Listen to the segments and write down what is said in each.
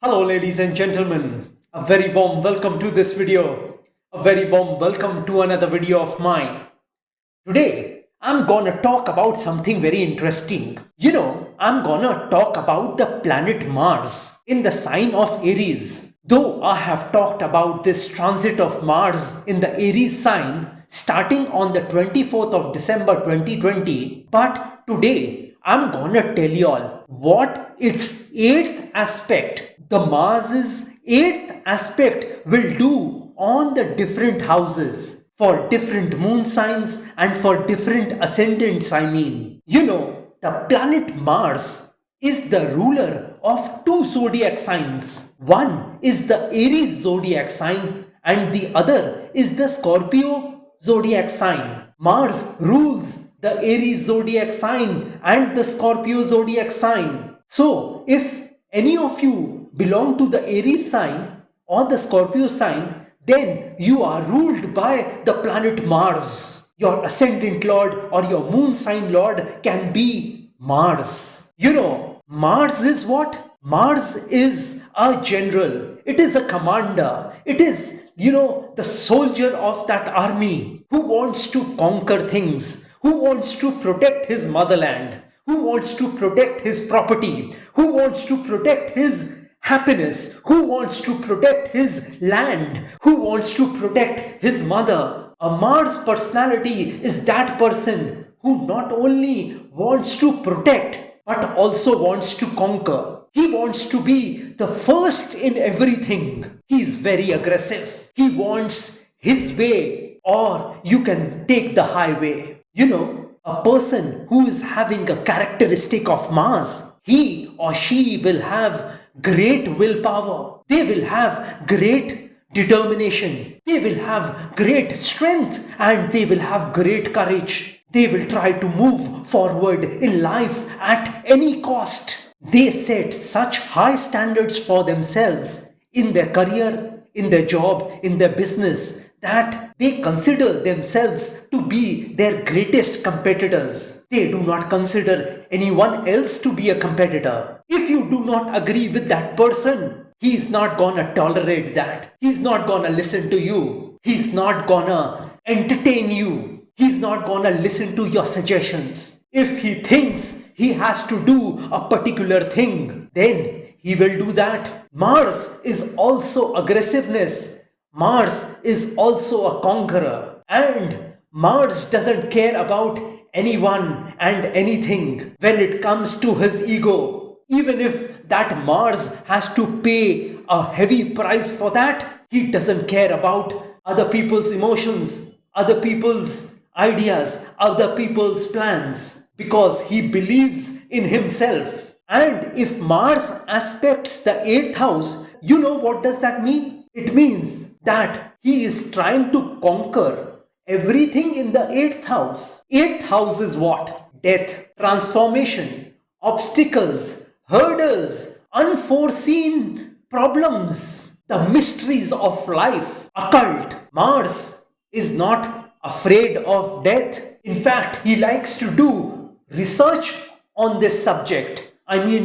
Hello ladies and gentlemen, a very warm welcome to this video, a very warm welcome to another video of mine. Today, I'm gonna talk about something very interesting. I'm gonna talk about the planet Mars in the sign of Aries. Though I have talked about this transit of Mars in the Aries sign starting on the 24th of December 2020, but today I'm gonna tell y'all what its 8th aspect, the Mars's 8th aspect, will do on the different houses for different moon signs and for different ascendants. The planet Mars is the ruler of two zodiac signs. One is the Aries zodiac sign and the other is the Scorpio zodiac sign. Mars rules the Aries zodiac sign and the Scorpio zodiac sign. So, if any of you belong to the Aries sign or the Scorpio sign, then you are ruled by the planet Mars. Your ascendant lord or your moon sign lord can be Mars. Mars is what? Mars is a general. It is a commander. It is, the soldier of that army who wants to conquer things, who wants to protect his motherland, who wants to protect his property, who wants to protect his happiness, who wants to protect his land, who wants to protect his mother. A Mars personality is that person who not only wants to protect but also wants to conquer. He wants to be the first in everything. He is very aggressive. He wants his way, or you can take the highway. A person who is having a characteristic of Mars, he or she will have great willpower. They will have great determination. They will have great strength and they will have great courage. They will try to move forward in life at any cost. They set such high standards for themselves in their career, in their job, in their business, that they consider themselves to be their greatest competitors. They do not consider anyone else to be a competitor. If you do not agree with that person, he's not gonna tolerate that. He's not gonna listen to you. He's not gonna entertain you. He's not gonna listen to your suggestions. If he thinks he has to do a particular thing, then he will do that. Mars is also aggressiveness. Mars is also a conqueror. And Mars doesn't care about anyone and anything when it comes to his ego. Even if that Mars has to pay a heavy price for that, he doesn't care about other people's emotions, other people's ideas, other people's plans, because he believes in himself. And if Mars aspects the 8th house, what does that mean? It means that he is trying to conquer everything in the 8th house. 8th house is what? Death, transformation, obstacles, hurdles, unforeseen problems, the mysteries of life, occult. Mars is not afraid of death. In fact, he likes to do research on this subject.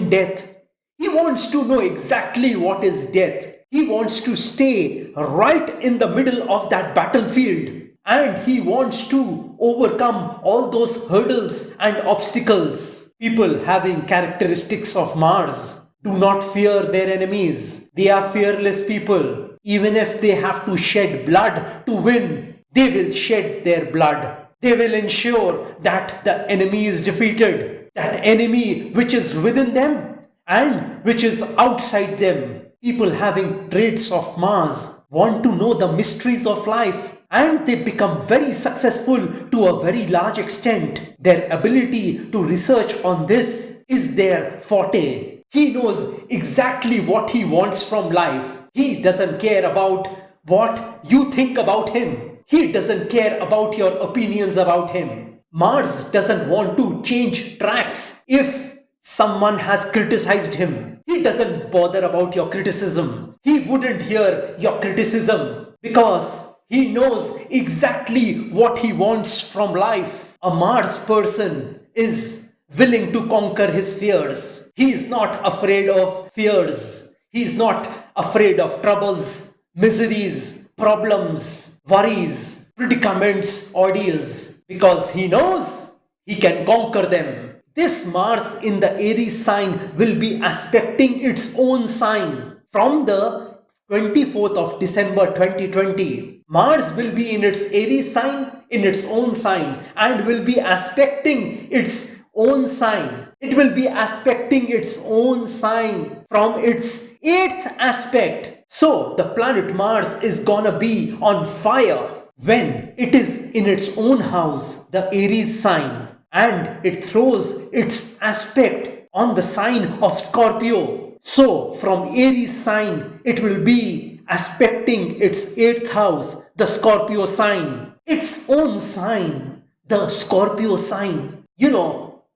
Death. He wants to know exactly what is death. He wants to stay right in the middle of that battlefield. And he wants to overcome all those hurdles and obstacles. People having characteristics of Mars do not fear their enemies. They are fearless people. Even if they have to shed blood to win, they will shed their blood. They will ensure that the enemy is defeated. That enemy which is within them and which is outside them. People having traits of Mars want to know the mysteries of life, and they become very successful to a very large extent. Their ability to research on this is their forte. He knows exactly what he wants from life. He doesn't care about what you think about him. He doesn't care about your opinions about him. Mars doesn't want to change tracks if someone has criticized him. He doesn't bother about your criticism. He wouldn't hear your criticism because he knows exactly what he wants from life. A Mars person is willing to conquer his fears. He is not afraid of fears. He's not afraid of troubles, miseries, problems, worries, predicaments, ordeals, because he knows he can conquer them. This Mars in the Aries sign will be aspecting its own sign from the 24th of December 2020. Mars will be in its Aries sign, in its own sign, and will be aspecting its own sign. It will be aspecting its own sign from its 8th aspect. So the planet Mars is gonna be on fire when it is in its own house, the Aries sign, and it throws its aspect on the sign of Scorpio. So from Aries sign, it will be aspecting its 8th house, the Scorpio sign, its own sign, the Scorpio sign.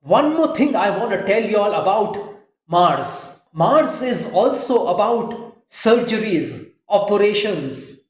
One more thing I want to tell you all about Mars. Mars is also about surgeries, operations,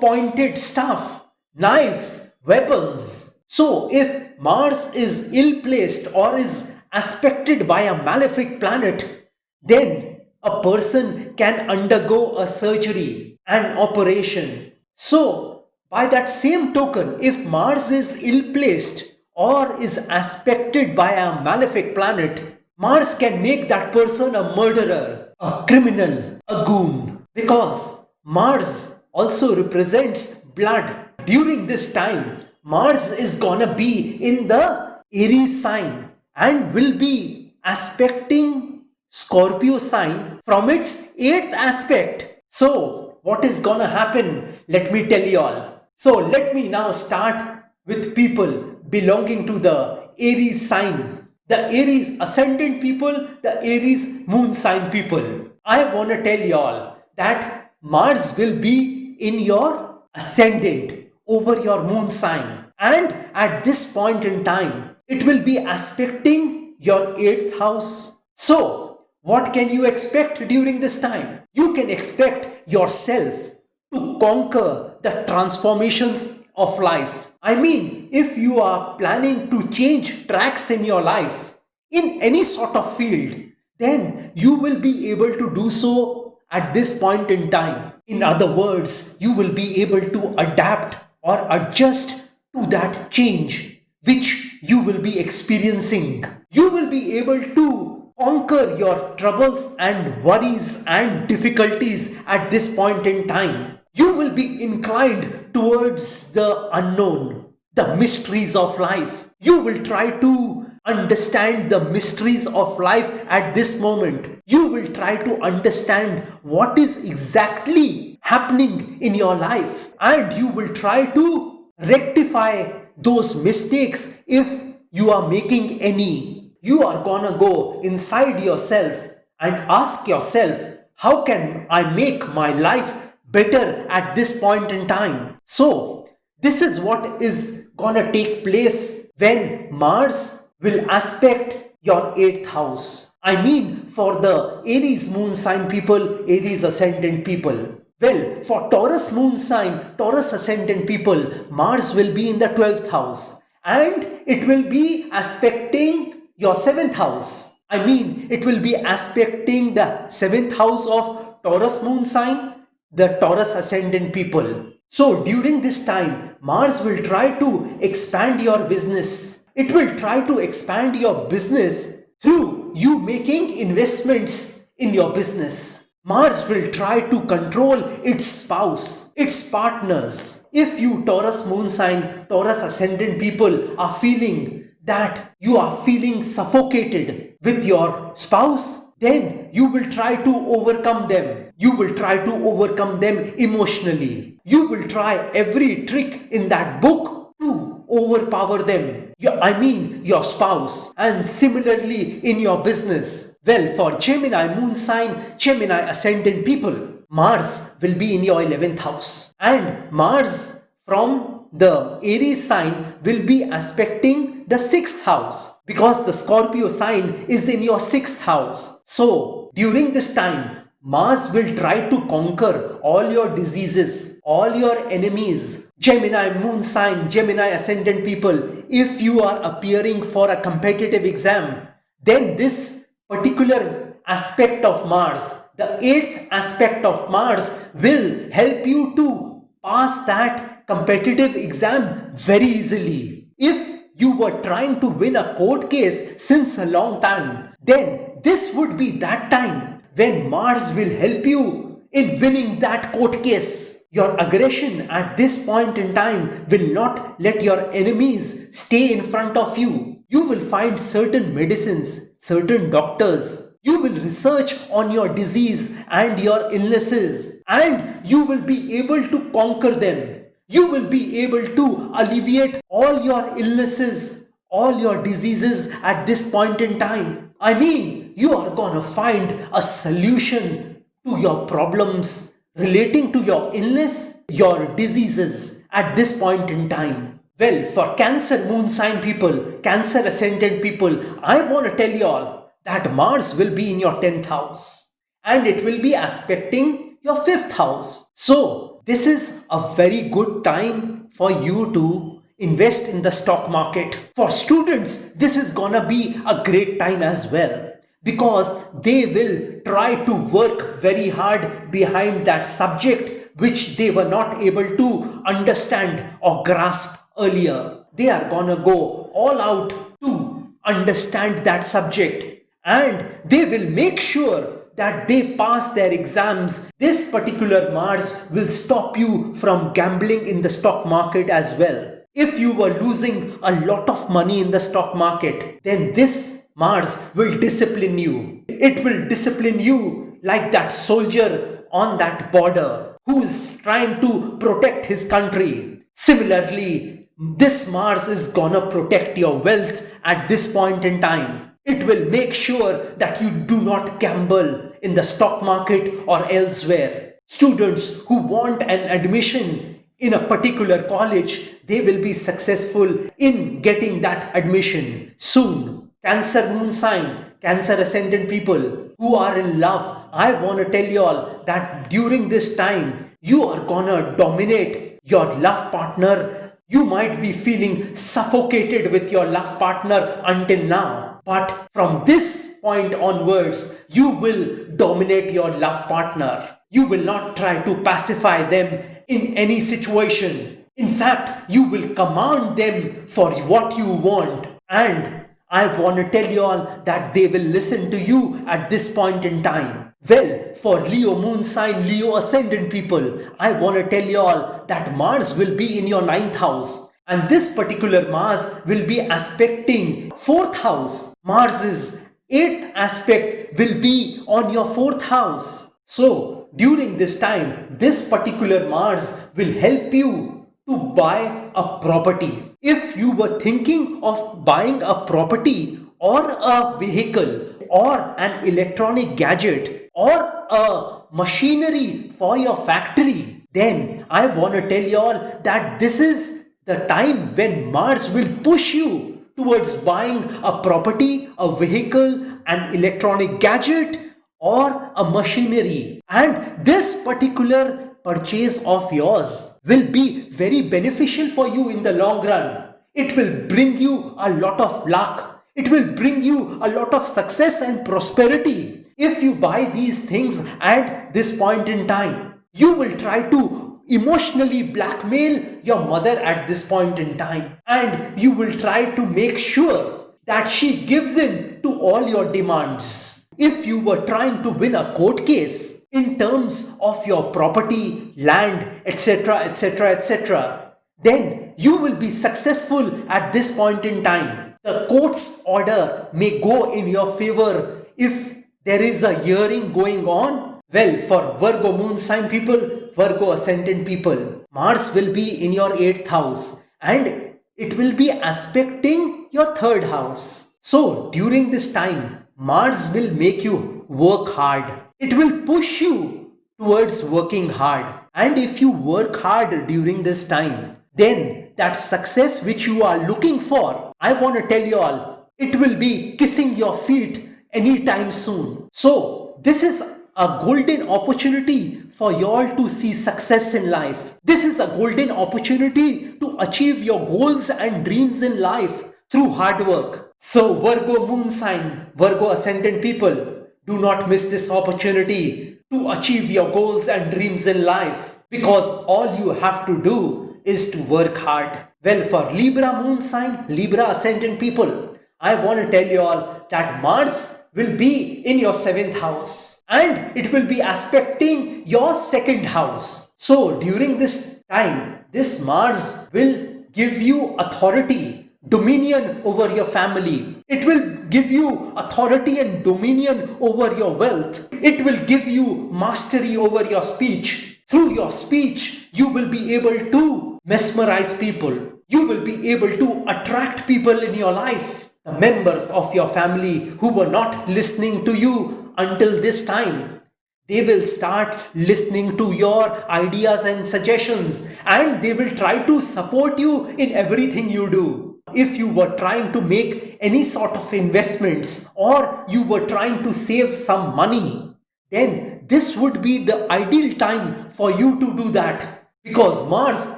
pointed stuff, knives, weapons. So if Mars is ill-placed or is aspected by a malefic planet, then a person can undergo a surgery, an operation. So by that same token, if Mars is ill-placed or is aspected by a malefic planet, Mars can make that person a murderer, a criminal, a goon. Because Mars also represents blood. During this time, Mars is gonna be in the Aries sign and will be aspecting Scorpio sign from its 8th aspect. So what is gonna happen? Let me tell you all. So let me now start with people belonging to the Aries sign, the Aries ascendant people, the Aries moon sign people. I want to tell you all that Mars will be in your ascendant over your moon sign, and at this point in time it will be aspecting your 8th house. So what can you expect during this time? You can expect yourself to conquer the transformations of life. I mean, if you are planning to change tracks in your life, in any sort of field, then you will be able to do so at this point in time. In other words, you will be able to adapt or adjust to that change which you will be experiencing. You will be able to conquer your troubles and worries and difficulties at this point in time. You will be inclined towards the unknown, the mysteries of life. You will try to understand the mysteries of life at this moment. You will try to understand what is exactly happening in your life, and you will try to rectify those mistakes if you are making any. You are gonna go inside yourself and ask yourself, how can I make my life better at this point in time? So this is what is gonna take place when Mars will aspect your 8th house. I mean, for the Aries moon sign people, Aries ascendant people. Well, for Taurus moon sign, Taurus ascendant people, Mars will be in the 12th house and it will be aspecting your 7th house. I mean, it will be aspecting the 7th house of Taurus moon sign, the Taurus ascendant people. So during this time, Mars will try to expand your business. It will try to expand your business through you making investments in your business. Mars will try to control its spouse, its partners. If you Taurus moon sign, Taurus ascendant people are feeling that you are feeling suffocated with your spouse, then you will try to overcome them. You will try to overcome them emotionally. You will try every trick in that book to overpower them. I mean your spouse. And similarly in your business. Well, for Gemini moon sign, Gemini ascendant people, Mars will be in your 11th house. And Mars from the Aries sign will be aspecting the 6th house, because the Scorpio sign is in your 6th house. So during this time, Mars will try to conquer all your diseases, all your enemies. Gemini moon sign, Gemini ascendant people, if you are appearing for a competitive exam, then this particular aspect of Mars the 8th aspect of Mars will help you to pass that competitive exam very easily. If you were trying to win a court case since a long time, then this would be that time when Mars will help you in winning that court case. Your aggression at this point in time will not let your enemies stay in front of you. You will find certain medicines, certain doctors. You will research on your disease and your illnesses, and you will be able to conquer them. You will be able to alleviate all your illnesses, all your diseases at this point in time. I mean, you are gonna find a solution to your problems relating to your illness, your diseases at this point in time. Well, for Cancer moon sign people, Cancer ascendant people, I want to tell you all that Mars will be in your 10th house and it will be aspecting your 5th house. So, this is a very good time for you to invest in the stock market. For students, this is gonna be a great time as well, because they will try to work very hard behind that subject which they were not able to understand or grasp earlier. They are gonna go all out to understand that subject, and they will make sure that they pass their exams. This particular Mars will stop you from gambling in the stock market as well. If you were losing a lot of money in the stock market, then this Mars will discipline you. It will discipline you like that soldier on that border who is trying to protect his country. Similarly, this Mars is gonna protect your wealth at this point in time. It will make sure that you do not gamble in the stock market or elsewhere. Students who want an admission in a particular college, they will be successful in getting that admission soon. Cancer moon sign, Cancer ascendant people who are in love, I want to tell you all that during this time, you are gonna dominate your love partner. You might be feeling suffocated with your love partner until now, but from this point onwards, you will dominate your love partner. You will not try to pacify them in any situation. In fact, you will command them for what you want, and I want to tell you all that they will listen to you at this point in time. Well, for Leo moon sign, Leo ascendant people, I want to tell you all that Mars will be in your 9th house. And this particular Mars will be aspecting 4th house. Mars's 8th aspect will be on your 4th house. So, during this time, this particular Mars will help you to buy a property. If you were thinking of buying a property or a vehicle or an electronic gadget or a machinery for your factory, then I want to tell you all that this is the time when Mars will push you towards buying a property, a vehicle, an electronic gadget or a machinery. And this particular purchase of yours will be very beneficial for you in the long run. It will bring you a lot of luck. It will bring you a lot of success and prosperity. If you buy these things at this point in time, you will try to emotionally blackmail your mother at this point in time, and you will try to make sure that she gives in to all your demands. If you were trying to win a court case in terms of your property, land, etc., etc., etc., then you will be successful at this point in time. The court's order may go in your favor if there is a hearing going on. Well, for Virgo moon sign people, Virgo ascendant people, Mars will be in your 8th house and it will be aspecting your 3rd house. So during this time, Mars will make you work hard. It will push you towards working hard. And if you work hard during this time, then that success which you are looking for, I want to tell you all, it will be kissing your feet anytime soon. So this is a golden opportunity for you all to see success in life. This is a golden opportunity to achieve your goals and dreams in life through hard work. So Virgo moon sign, Virgo ascendant people, do not miss this opportunity to achieve your goals and dreams in life, because all you have to do is to work hard. Well, for Libra moon sign, Libra ascendant people, I want to tell you all that Mars will be in your 7th house and it will be aspecting your 2nd house. So during this time, this Mars will give you authority, dominion over your family. It will give you authority and dominion over your wealth. It will give you mastery over your speech. Through your speech, you will be able to mesmerize people. You will be able to attract people in your life. The members of your family who were not listening to you until this time, they will start listening to your ideas and suggestions, and they will try to support you in everything you do. If you were trying to make any sort of investments or you were trying to save some money, then this would be the ideal time for you to do that, because Mars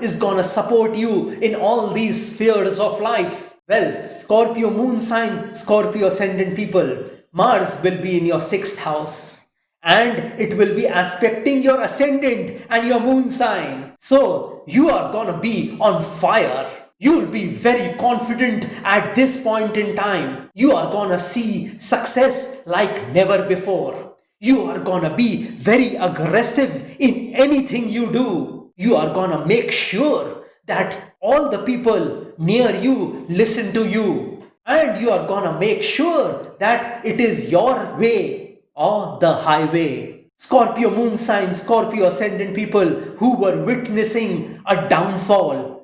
is gonna support you in all these spheres of life. Well, Scorpio moon sign, Scorpio ascendant people, Mars will be in your 6th house and it will be aspecting your ascendant and your moon sign. So you are gonna be on fire. You will be very confident at this point in time. You are gonna see success like never before. You are gonna be very aggressive in anything you do. You are gonna make sure that all the people near you listen to you, and you are gonna make sure that it is your way or the highway. Scorpio moon sign, Scorpio ascendant people who were witnessing a downfall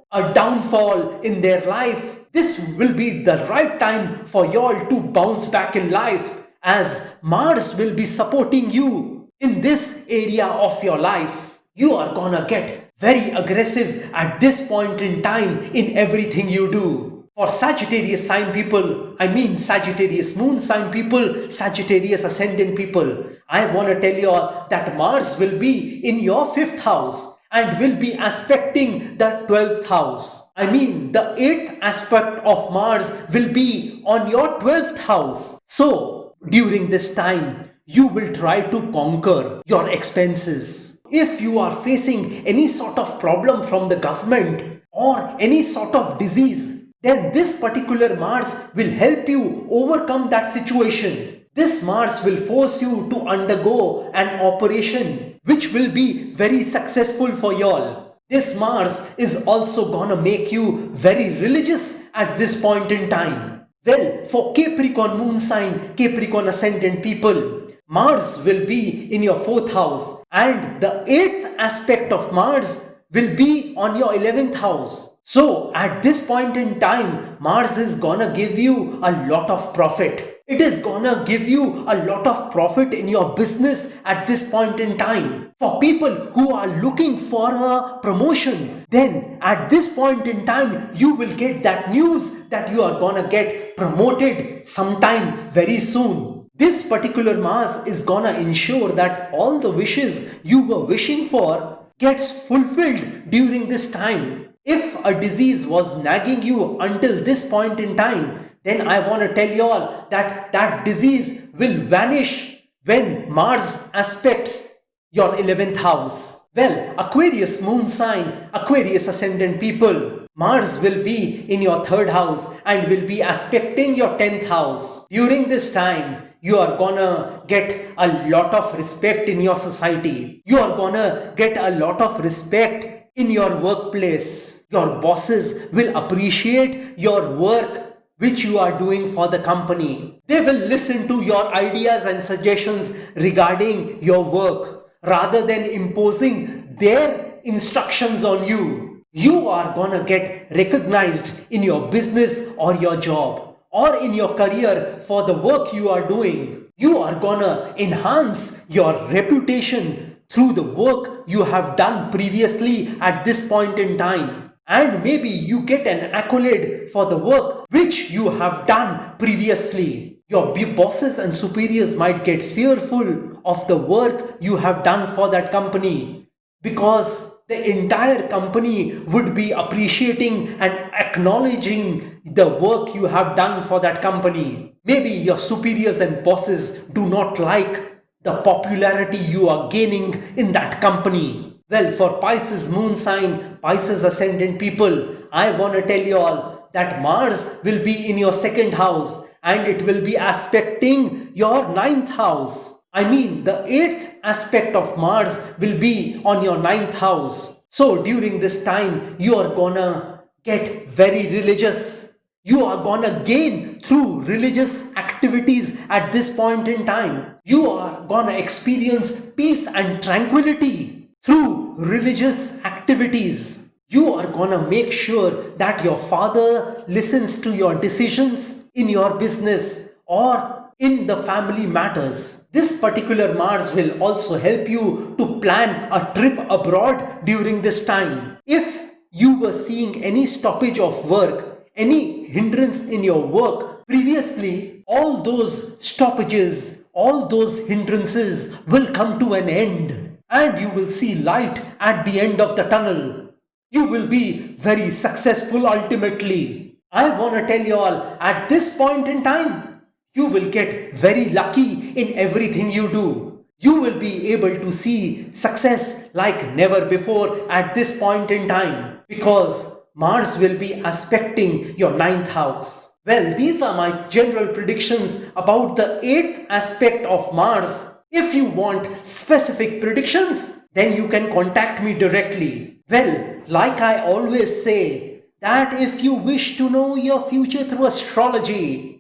in their life, this will be the right time for y'all to bounce back in life, as Mars will be supporting you in this area of your life. You are gonna get very aggressive at this point in time in everything you do. For Sagittarius sign people, I mean Sagittarius moon sign people, Sagittarius ascendant people, I want to tell you all that Mars will be in your 5th house and will be aspecting the 12th house. I mean the 8th aspect of Mars will be on your 12th house. So during this time, you will try to conquer your expenses. If you are facing any sort of problem from the government or any sort of disease, then this particular Mars will help you overcome that situation. This Mars will force you to undergo an operation which will be very successful for y'all. This Mars is also gonna make you very religious at this point in time. Well, for Capricorn moon sign, Capricorn ascendant people, Mars will be in your 4th house and the 8th aspect of Mars will be on your 11th house. So at this point in time, Mars is gonna give you a lot of profit. It is gonna give you a lot of profit in your business at this point in time. For people who are looking for a promotion, then at this point in time, you will get that news that you are gonna get promoted sometime very soon. This particular Mars is gonna ensure that all the wishes you were wishing for gets fulfilled during this time. If a disease was nagging you until this point in time, then I want to tell you all that that disease will vanish when Mars aspects your 11th house. Well, Aquarius moon sign, Aquarius ascendant people, Mars will be in your 3rd house and will be aspecting your 10th house. During this time, you are gonna get a lot of respect in your society. You are gonna get a lot of respect in your workplace. Your bosses will appreciate your work which you are doing for the company. They will listen to your ideas and suggestions regarding your work rather than imposing their instructions on you. You are gonna get recognized in your business or your job or in your career for the work you are doing. You are gonna enhance your reputation through the work you have done previously at this point in time. And maybe you get an accolade for the work which you have done previously. Your bosses and superiors might get fearful of the work you have done for that company because the entire company would be appreciating and acknowledging the work you have done for that company. Maybe your superiors and bosses do not like the popularity you are gaining in that company. Well, for Pisces moon sign, Pisces ascendant people, I want to tell you all that Mars will be in your second house and it will be aspecting your ninth house. I mean, the eighth aspect of Mars will be on your ninth house. So during this time, you are gonna get very religious. You are gonna gain through religious activities at this point in time. You are gonna experience peace and tranquility through religious activities. You are gonna make sure that your father listens to your decisions in your business or in the family matters. This particular Mars will also help you to plan a trip abroad during this time. If you were seeing any stoppage of work, any hindrance in your work previously, all those stoppages, all those hindrances will come to an end and you will see light at the end of the tunnel. You will be very successful ultimately. I want to tell you all, at this point in time, you will get very lucky in everything you do. You will be able to see success like never before at this point in time because Mars will be aspecting your ninth house. Well, these are my general predictions about the eighth aspect of Mars. If you want specific predictions, then you can contact me directly. Well, like I always say, that if you wish to know your future through astrology,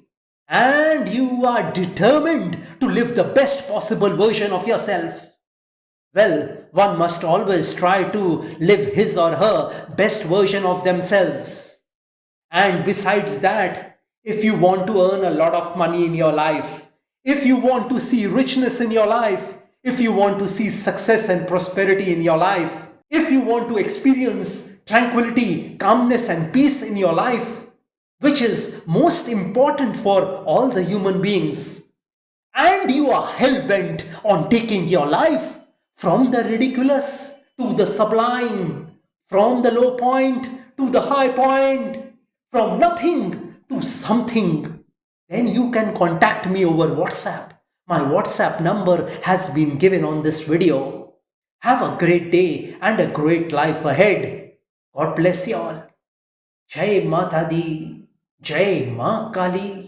and you are determined to live the best possible version of yourself, well, one must always try to live his or her best version of themselves. And besides that, if you want to earn a lot of money in your life, if you want to see richness in your life, if you want to see success and prosperity in your life, if you want to experience tranquility, calmness and peace in your life, which is most important for all the human beings, and you are hell-bent on taking your life from the ridiculous to the sublime, from the low point to the high point, from nothing to something, then you can contact me over WhatsApp. My WhatsApp number has been given on this video. Have a great day and a great life ahead. God bless you all. Jai Mata Di. Jai Ma Kali.